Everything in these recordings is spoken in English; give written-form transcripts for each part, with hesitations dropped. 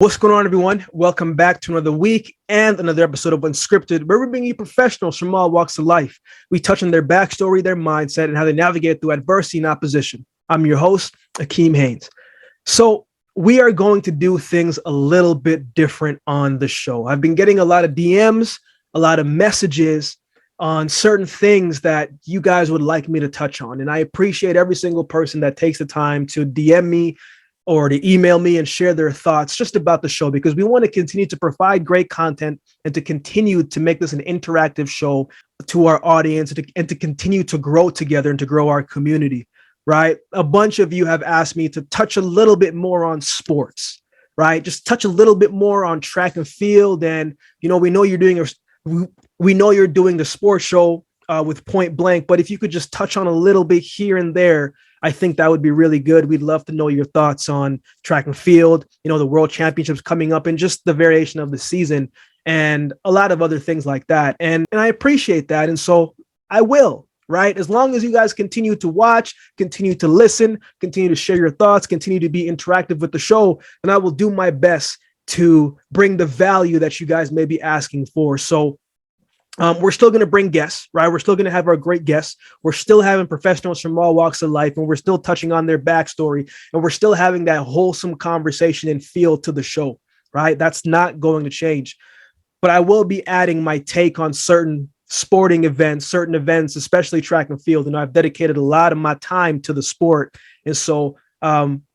What's going on, everyone? Welcome back to another week and another episode of Unscripted, where we bring you professionals from all walks of life. We touch on their backstory, their mindset, and how they navigate through adversity and opposition. I'm your host, Akeem Haynes. So we are going to do things a little bit different on the show. I've been getting a lot of DMs, a lot of messages on certain things that you guys would like me to touch on. And I appreciate every single person that takes the time to DM me or to email me and share their thoughts just about the show, because we want to continue to provide great content and to continue to make this an interactive show to our audience and to continue to grow together and to grow our community, right? A bunch of you have asked me to touch a little bit more on sports, right? Just touch a little bit more on track and field. And, you know, we know you're doing the sports show with Point Blank, but if you could just touch on a little bit here and there, I think that would be really good. We'd love to know your thoughts on track and field, you know, the world championships coming up and just the variation of the season and a lot of other things like that. And I appreciate that. And so I will, right? As long as you guys continue to watch, continue to listen, continue to share your thoughts, continue to be interactive with the show, and I will do my best to bring the value that you guys may be asking for. So we're still going to bring guests, right? We're still going to have our great guests. We're still having professionals from all walks of life, and we're still touching on their backstory, and we're still having that wholesome conversation and feel to the show, right? That's not going to change. But I will be adding my take on certain sporting events, certain events, especially track and field. And I've dedicated a lot of my time to the sport. And so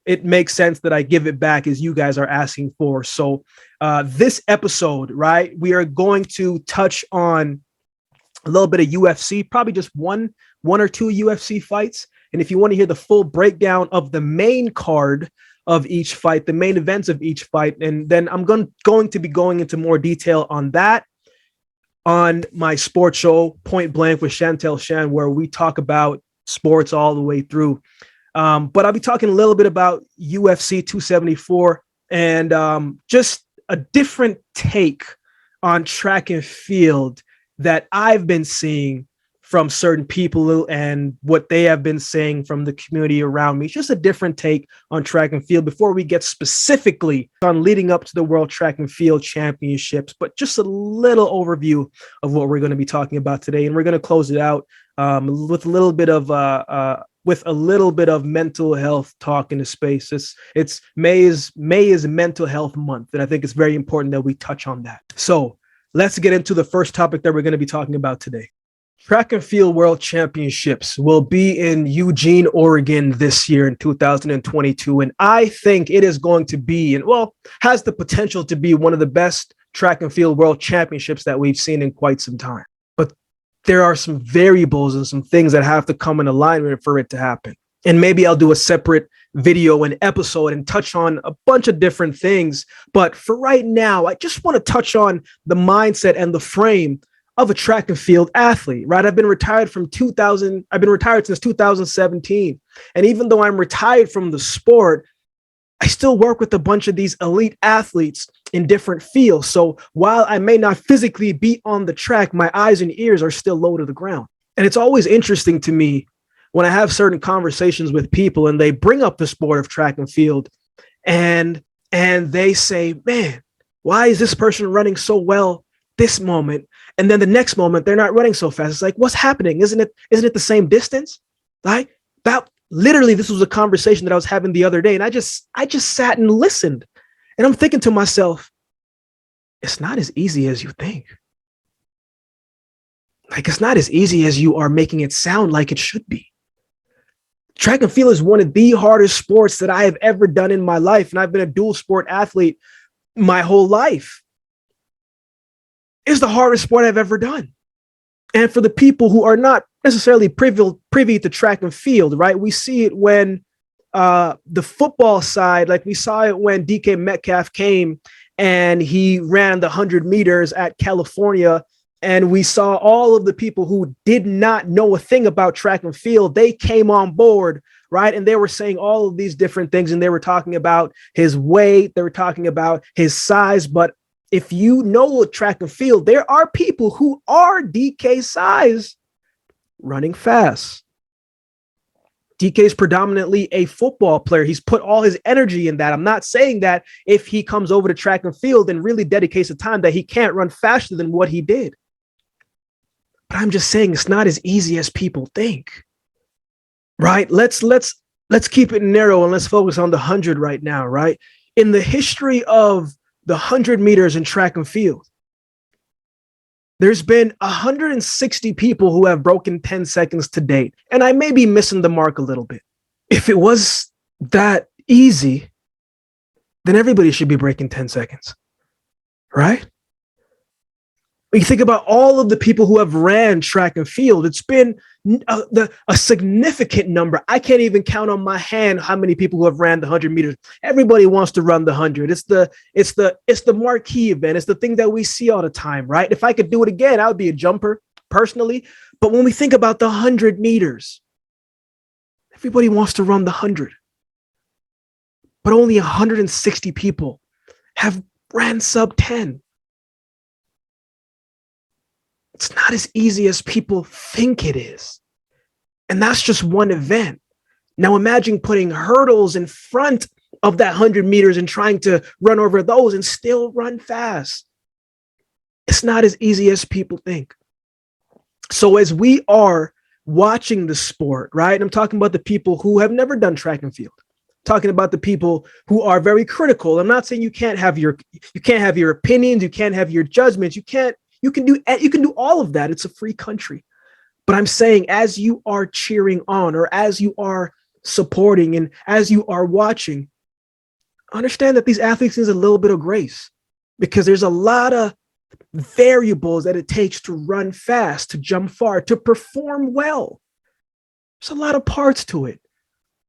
it makes sense that I give it back as you guys are asking for. So this episode, right, we are going to touch on a little bit of UFC, probably just one or two UFC fights. And if you want to hear the full breakdown of the main card of each fight, the main events of each fight, and then I'm going to be going into more detail on that on my sports show, Point Blank with Chantel Shan, where we talk about sports all the way through. But I'll be talking a little bit about UFC 274 and just a different take on track and field that I've been seeing from certain people and what they have been saying from the community around me. It's just a different take on track and field before we get specifically on leading up to the World Track and Field Championships, but just a little overview of what we're going to be talking about today. And we're going to close it out with a little bit of mental health talk in the space. It's May is mental health month, and I think it's very important that we touch on that. So let's get into the first topic that we're going to be talking about today. Track and Field World Championships will be in Eugene, Oregon this year in 2022, and I think it is going to be, and well, has the potential to be one of the best track and field world championships that we've seen in quite some time. There are some variables and some things that have to come in alignment for it to happen. And maybe I'll do a separate video and episode and touch on a bunch of different things. But for right now, I just want to touch on the mindset and the frame of a track and field athlete, right? I've been retired since 2017. And even though I'm retired from the sport, I still work with a bunch of these elite athletes in different fields. So while I may not physically be on the track, my eyes and ears are still low to the ground. And it's always interesting to me when I have certain conversations with people and they bring up the sport of track and field and they say, man, why is this person running so well this moment? And then the next moment, they're not running so fast. It's like, what's happening? Isn't it the same distance? Right? Literally, this was a conversation that I was having the other day, and I just sat and listened. And I'm thinking to myself, it's not as easy as you think. Like, it's not as easy as you are making it sound like it should be. Track and field is one of the hardest sports that I have ever done in my life, and I've been a dual sport athlete my whole life. It's the hardest sport I've ever done. And for the people who are not necessarily privy to track and field, right? We see it when the football side, like we saw it when DK Metcalf came and he ran the 100 meters at California. And we saw all of the people who did not know a thing about track and field. They came on board, right? And they were saying all of these different things. And they were talking about his weight. They were talking about his size. But if you know track and field, there are people who are DK size running fast. DK is predominantly a football player. He's put all his energy in that. I'm not saying that if he comes over to track and field and really dedicates the time that he can't run faster than what he did. But I'm just saying it's not as easy as people think. Right? Let's keep it narrow and let's focus on the 100 right now, right? In the history of the 100 meters in track and field, there's been 160 people who have broken 10 seconds to date. And I may be missing the mark a little bit. If it was that easy, then everybody should be breaking 10 seconds, right? When you think about all of the people who have ran track and field, it's been a significant number. I can't even count on my hand how many people who have ran the 100 meters. Everybody wants to run the 100. It's the marquee event. It's the thing that we see all the time, right? If I could do it again, I would be a jumper personally. But when we think about the 100 meters, everybody wants to run the 100. But only 160 people have ran sub 10. It's not as easy as people think it is. And that's just one event. Now imagine putting hurdles in front of that 100 meters and trying to run over those and still run fast. It's not as easy as people think. So as we are watching the sport, right? I'm talking about the people who have never done track and field. Talking about the people who are very critical. I'm not saying you can't have your opinions, you can't have your judgments, you can do all of that. It's a free country. But I'm saying as you are cheering on or as you are supporting and as you are watching, understand that these athletes need a little bit of grace because there's a lot of variables that it takes to run fast, to jump far, to perform well. There's a lot of parts to it.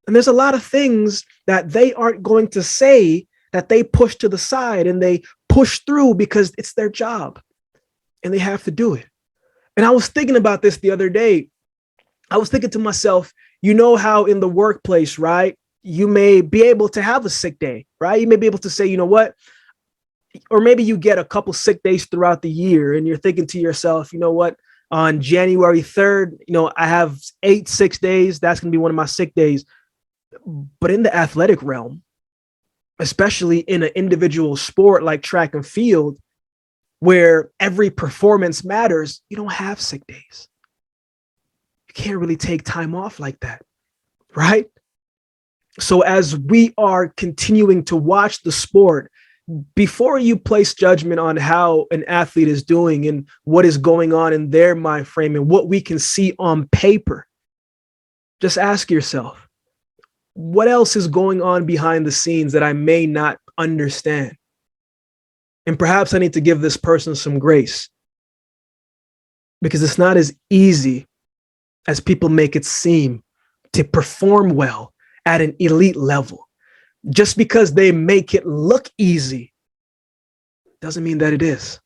And there's a lot of things that they aren't going to say that they push to the side and they push through because it's their job. And they have to do it. And I was thinking about this the other day. I was thinking to myself, you know how in the workplace, right, you may be able to have a sick day, right? You may be able to say, you know what? Or maybe you get a couple sick days throughout the year and you're thinking to yourself, you know what? On January 3rd, I have 8 sick days. That's going to be one of my sick days. But in the athletic realm, especially in an individual sport like track and field, where every performance matters, you don't have sick days. You can't really take time off like that, right? So as we are continuing to watch the sport, before you place judgment on how an athlete is doing and what is going on in their mind frame and what we can see on paper, just ask yourself, what else is going on behind the scenes that I may not understand? And perhaps I need to give this person some grace because it's not as easy as people make it seem to perform well at an elite level. Just because they make it look easy doesn't mean that it is.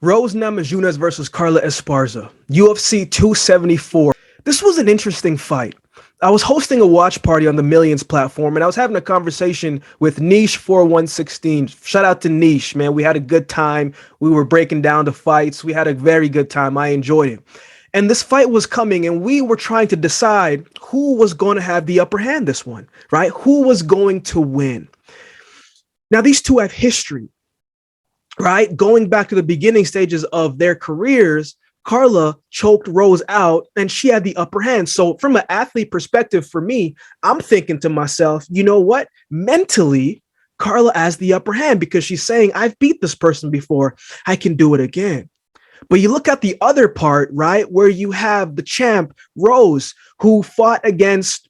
Rose Namajunas versus Carla Esparza, UFC 274. This was an interesting fight. I was hosting a watch party on the Millions platform, and I was having a conversation with Niche4116. Shout out to Niche, man. We had a good time. We were breaking down the fights. We had a very good time. I enjoyed it. And this fight was coming, and we were trying to decide who was going to have the upper hand this one, right? Who was going to win? Now, these two have history, right? Going back to the beginning stages of their careers, Carla choked Rose out and she had the upper hand. So from an athlete perspective, for me, I'm thinking to myself, you know what? Mentally, Carla has the upper hand because she's saying, I've beat this person before. I can do it again. But you look at the other part, right, where you have the champ, Rose, who fought against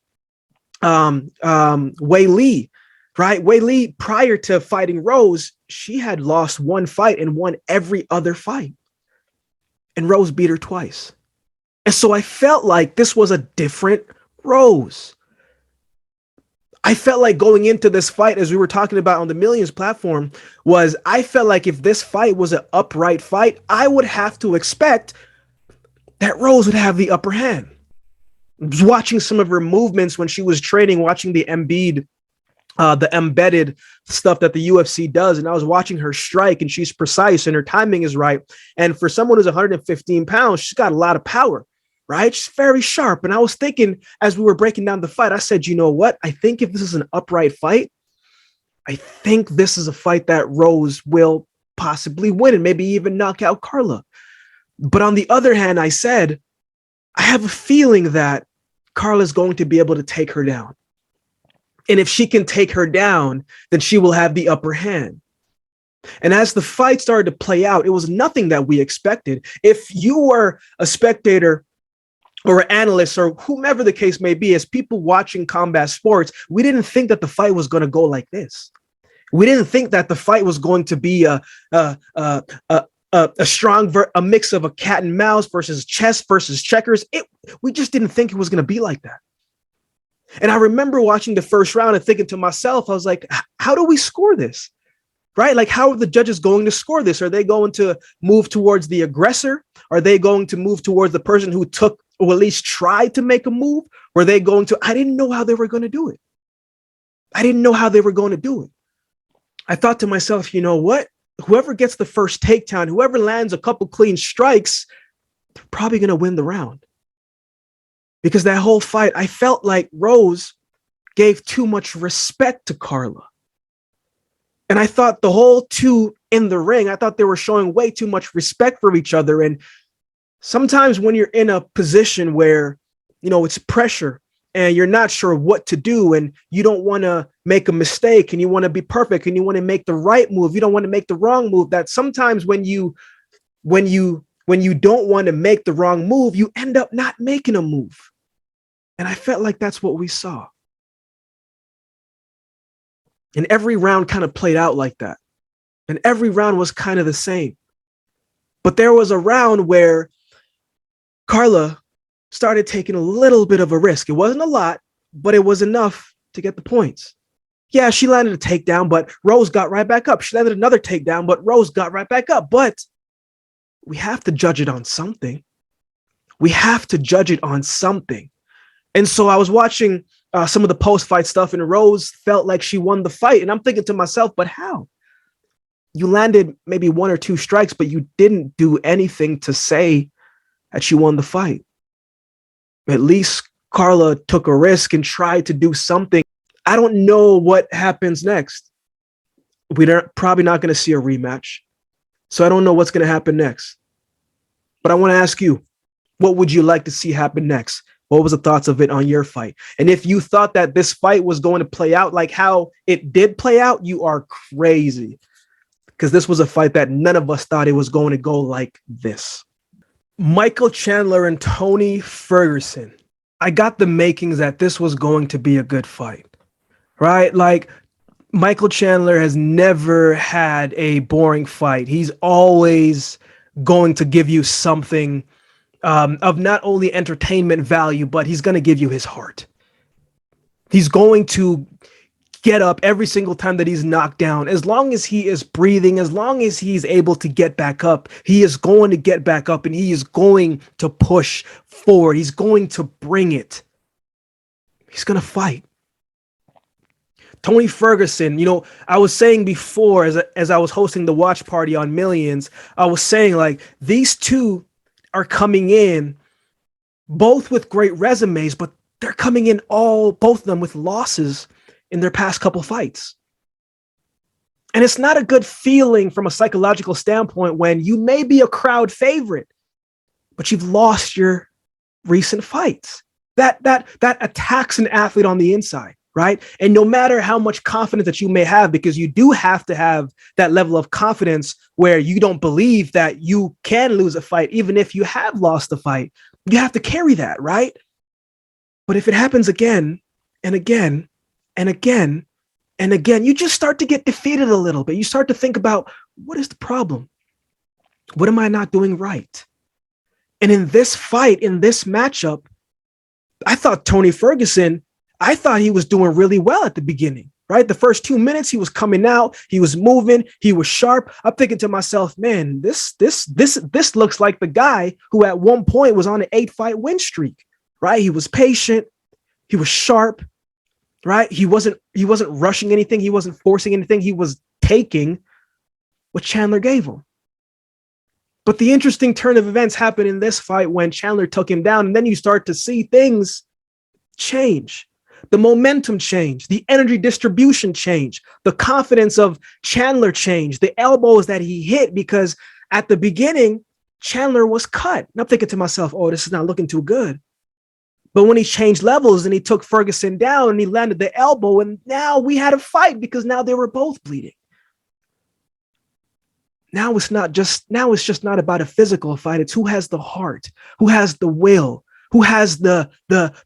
Wei Li, right? Wei Li, prior to fighting Rose, she had lost one fight and won every other fight. And Rose beat her twice. And so I felt like this was a different Rose. I felt like going into this fight, as we were talking about on the Millions platform, was I felt like if this fight was an upright fight, I would have to expect that Rose would have the upper hand. I was watching some of her movements when she was training, watching the embedded stuff that the UFC does. And I was watching her strike and she's precise and her timing is right. And for someone who's 115 pounds, she's got a lot of power, right? She's very sharp. And I was thinking as we were breaking down the fight, I said, you know what? I think if this is an upright fight, I think this is a fight that Rose will possibly win and maybe even knock out Carla. But on the other hand, I said, I have a feeling that Carla's going to be able to take her down. And if she can take her down, then she will have the upper hand. And as the fight started to play out, it was nothing that we expected. If you were a spectator or an analyst or whomever the case may be, as people watching combat sports, we didn't think that the fight was going to go like this. We didn't think that the fight was going to be a mix of a cat and mouse versus chess versus checkers. We just didn't think it was going to be like that. And I remember watching the first round and thinking to myself, I was like, how do we score this? Right? Like, how are the judges going to score this? Are they going to move towards the aggressor? Are they going to move towards the person who took or at least tried to make a move? Were they going to? I didn't know how they were going to do it. I didn't know how they were going to do it. I thought to myself, you know what? Whoever gets the first takedown, whoever lands a couple clean strikes, they're probably going to win the round. Because that whole fight, I felt like Rose gave too much respect to Carla. And I thought the whole two in the ring, I thought they were showing way too much respect for each other. And sometimes when you're in a position where, you know, it's pressure and you're not sure what to do and you don't want to make a mistake and you want to be perfect and you want to make the right move, you don't want to make the wrong move, that sometimes when you don't want to make the wrong move, you end up not making a move. And I felt like that's what we saw. And every round kind of played out like that. And every round was kind of the same. But there was a round where Carla started taking a little bit of a risk. It wasn't a lot, but it was enough to get the points. Yeah, she landed a takedown, but Rose got right back up. She landed another takedown, but Rose got right back up. But we have to judge it on something. We have to judge it on something. And so I was watching some of the post-fight stuff, and Rose felt like she won the fight. And I'm thinking to myself, but how? You landed maybe one or two strikes, but you didn't do anything to say that she won the fight. At least Carla took a risk and tried to do something. I don't know what happens next. We're probably not going to see a rematch. So I don't know what's going to happen next. But I want to ask you, what would you like to see happen next? What was the thoughts of it on your fight? And if you thought that this fight was going to play out like how it did play out, you are crazy. Because this was a fight that none of us thought it was going to go like this. Michael Chandler and Tony Ferguson. I got the makings that this was going to be a good fight, right? Like, Michael Chandler has never had a boring fight. He's always going to give you something of not only entertainment value, but he's going to give you his heart. He's going to get up every single time that he's knocked down. As long as he is breathing, as long as he's able to get back up, he is going to get back up and he is going to push forward. He's going to bring it. He's going to fight. Tony Ferguson, you know, I was saying before as I was hosting the watch party on Millions, I was saying like these two are coming in both with great resumes, but they're coming in both of them with losses in their past couple fights. And it's not a good feeling from a psychological standpoint when you may be a crowd favorite, but you've lost your recent fights. That attacks an athlete on the inside, right? And no matter how much confidence that you may have, because you do have to have that level of confidence where you don't believe that you can lose a fight, even if you have lost the fight, you have to carry that, right? But if it happens again and again and again and again, you just start to get defeated a little bit. You start to think about, what is the problem? What am I not doing right? And in this fight, in this matchup, I thought Tony Ferguson, I thought he was doing really well at the beginning, right? The first 2 minutes, he was coming out, he was moving, he was sharp. I'm thinking to myself, man, this looks like the guy who at one point was on an 8-fight win streak, right? He was patient, he was sharp, right? He wasn't rushing anything, he wasn't forcing anything, he was taking what Chandler gave him. But the interesting turn of events happened in this fight when Chandler took him down, and then you start to see things change. The momentum changed, the energy distribution changed, the confidence of Chandler changed, the elbows that he hit, because at the beginning, Chandler was cut. And I'm thinking to myself, oh, this is not looking too good. But when he changed levels and he took Ferguson down and he landed the elbow, and now we had a fight because now they were both bleeding. Now it's just not about a physical fight. It's who has the heart, who has the will, who has the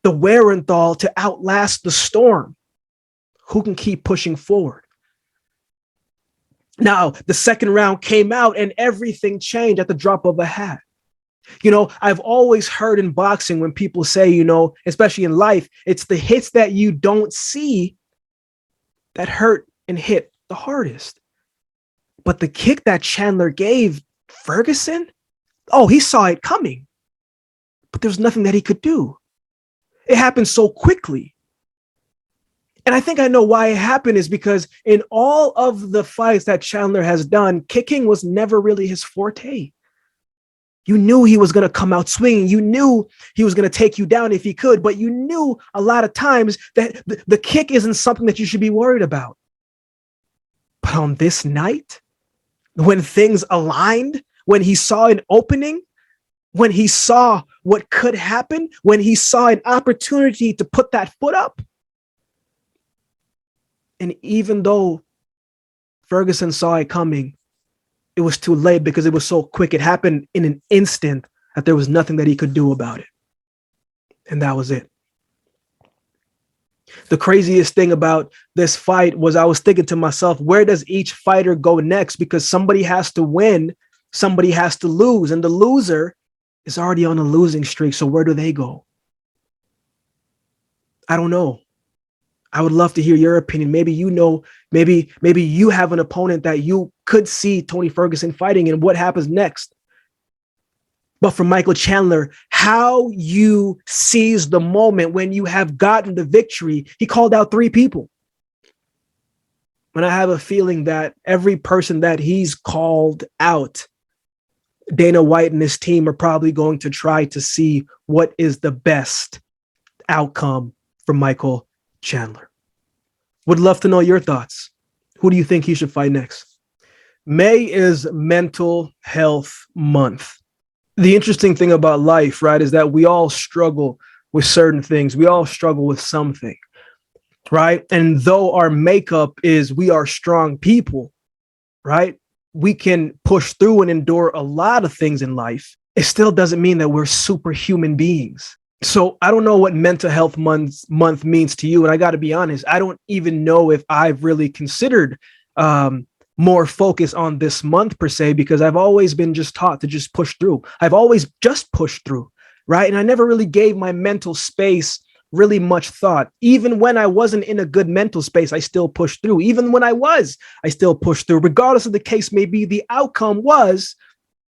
wherewithal to outlast the storm, who can keep pushing forward. Now, the second round came out and everything changed at the drop of a hat. You know, I've always heard in boxing when people say, you know, especially in life, it's the hits that you don't see that hurt and hit the hardest. But the kick that Chandler gave Ferguson, oh, he saw it coming. But there's nothing that he could do. It happened so quickly. And I think I know why it happened is because in all of the fights that Chandler has done, kicking was never really his forte. You knew he was going to come out swinging. You knew he was going to take you down if he could, but you knew a lot of times that the kick isn't something that you should be worried about. But on this night, when things aligned, when he saw an opening, when he saw what could happen, when he saw an opportunity to put that foot up. And even though Ferguson saw it coming, it was too late because it was so quick. It happened in an instant that there was nothing that he could do about it. And that was it. The craziest thing about this fight was I was thinking to myself, where does each fighter go next? Because somebody has to win, somebody has to lose, and the loser is already on a losing streak. So where do they go? I don't know. I would love to hear your opinion. Maybe you know, maybe you have an opponent that you could see Tony Ferguson fighting and what happens next. But for Michael Chandler, how you seize the moment when you have gotten the victory. He called out 3 people. And I have a feeling that every person that he's called out, Dana White and his team are probably going to try to see what is the best outcome for Michael Chandler. Would love to know your thoughts. Who do you think he should fight next? May is Mental Health Month. The interesting thing about life, right, is that we all struggle with certain things. We all struggle with something, right? And though our makeup is we are strong people, right? We can push through and endure a lot of things in life. It still doesn't mean that we're superhuman beings. So I don't know what Mental Health Month means to you. And I got to be honest, I don't even know if I've really considered more focus on this month per se, because I've always been just taught to just push through. I've always just pushed through, right? And I never really gave my mental space really much thought. Even when I wasn't in a good mental space, I still pushed through. Even when I still pushed through. Regardless of the case may be, the outcome was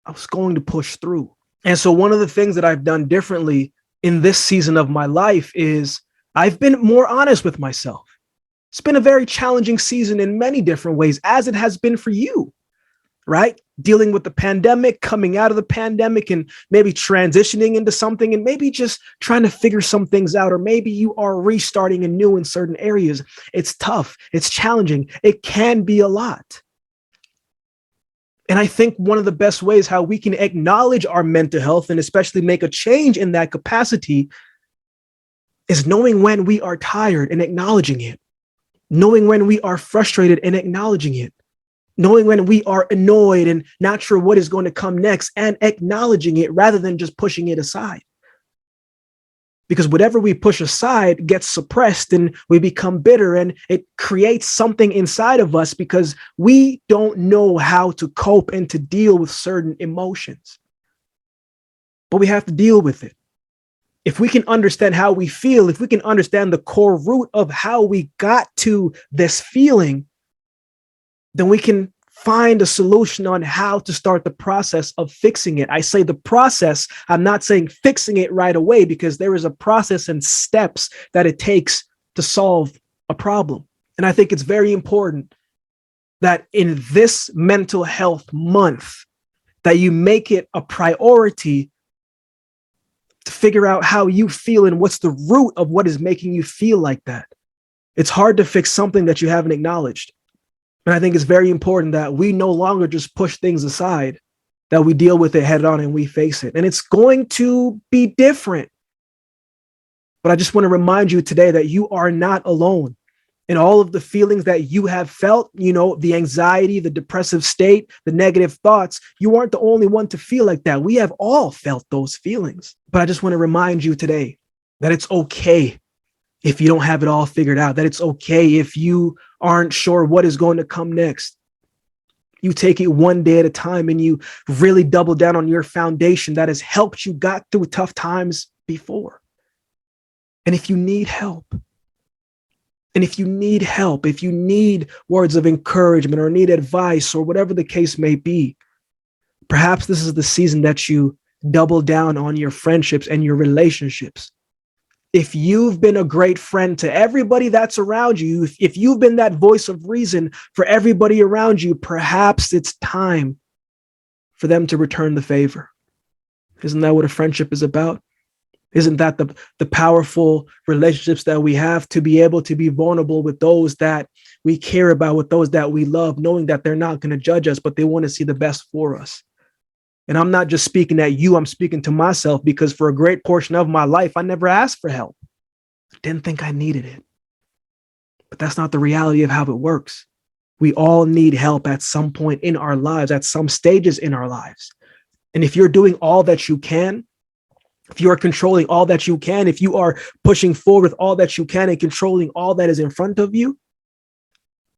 I was going to push through. And so one of the things that I've done differently in this season of my life is I've been more honest with myself. It's been a very challenging season in many different ways, as it has been for you, right? Dealing with the pandemic, coming out of the pandemic, and maybe transitioning into something, and maybe just trying to figure some things out, or maybe you are restarting anew in certain areas. It's tough. It's challenging. It can be a lot. And I think one of the best ways how we can acknowledge our mental health and especially make a change in that capacity is knowing when we are tired and acknowledging it. Knowing when we are frustrated and acknowledging it. Knowing when we are annoyed and not sure what is going to come next and acknowledging it rather than just pushing it aside. Because whatever we push aside gets suppressed and we become bitter, and it creates something inside of us because we don't know how to cope and to deal with certain emotions. But we have to deal with it. If we can understand how we feel, if we can understand the core root of how we got to this feeling, then we can find a solution on how to start the process of fixing it. I say the process, I'm not saying fixing it right away, because there is a process and steps that it takes to solve a problem. And I think it's very important that in this mental health month, that you make it a priority to figure out how you feel and what's the root of what is making you feel like that. It's hard to fix something that you haven't acknowledged. And I think it's very important that we no longer just push things aside, that we deal with it head on and we face it. And it's going to be different. But I just want to remind you today that you are not alone in all of the feelings that you have felt, the anxiety, the depressive state, the negative thoughts. You aren't the only one to feel like that. We have all felt those feelings. But I just want to remind you today that it's okay if you don't have it all figured out, that it's okay if you aren't sure what is going to come next. You take it one day at a time and you really double down on your foundation that has helped you got through tough times before. And if you need help, if you need words of encouragement or need advice or whatever the case may be, perhaps this is the season that you double down on your friendships and your relationships. If you've been a great friend to everybody that's around you, if you've been that voice of reason for everybody around you, perhaps it's time for them to return the favor. Isn't that what a friendship is about? Isn't that the powerful relationships that we have, to be able to be vulnerable with those that we care about, with those that we love, knowing that they're not going to judge us, but they want to see the best for us? And I'm not just speaking at you, I'm speaking to myself, because for a great portion of my life, I never asked for help. I didn't think I needed it. But that's not the reality of how it works. We all need help at some point in our lives, at some stages in our lives. And if you're doing all that you can, if you are controlling all that you can, if you are pushing forward with all that you can and controlling all that is in front of you,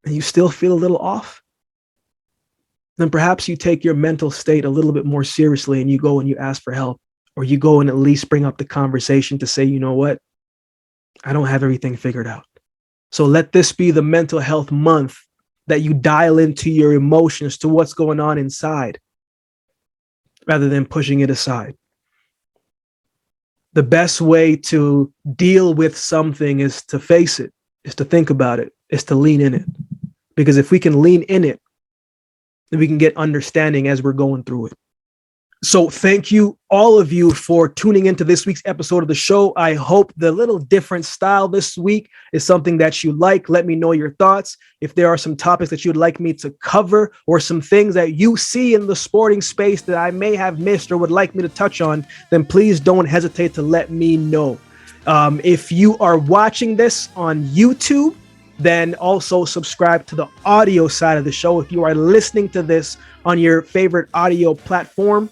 and you still feel a little off, then perhaps you take your mental state a little bit more seriously and you go and you ask for help, or you go and at least bring up the conversation to say, you know what, I don't have everything figured out. So let this be the mental health month that you dial into your emotions, to what's going on inside, rather than pushing it aside. The best way to deal with something is to face it, is to think about it, is to lean in it. Because if we can lean in it, then we can get understanding as we're going through it. So thank you, all of you, for tuning into this week's episode of the show. I hope the little different style this week is something that you like. Let me know your thoughts. If there are some topics that you'd like me to cover, or some things that you see in the sporting space that I may have missed or would like me to touch on, then please don't hesitate to let me know. If you are watching this on YouTube, then also subscribe to the audio side of the show. If you are listening to this on your favorite audio platform,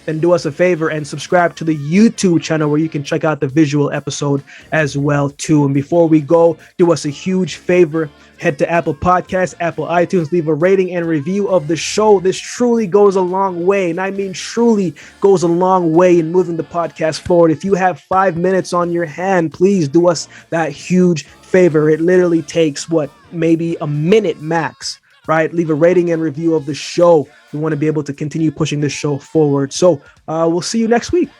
then do us a favor and subscribe to the YouTube channel, where you can check out the visual episode as well too. And before we go, do us a huge favor. Head to Apple Podcasts, Apple iTunes, leave a rating and review of the show. This truly goes a long way, and I mean truly goes a long way in moving the podcast forward. If you have 5 minutes on your hand, please do us that huge favor. It literally takes maybe a minute max, right? Leave a rating and review of the show. We want to be able to continue pushing this show forward. So we'll see you next week.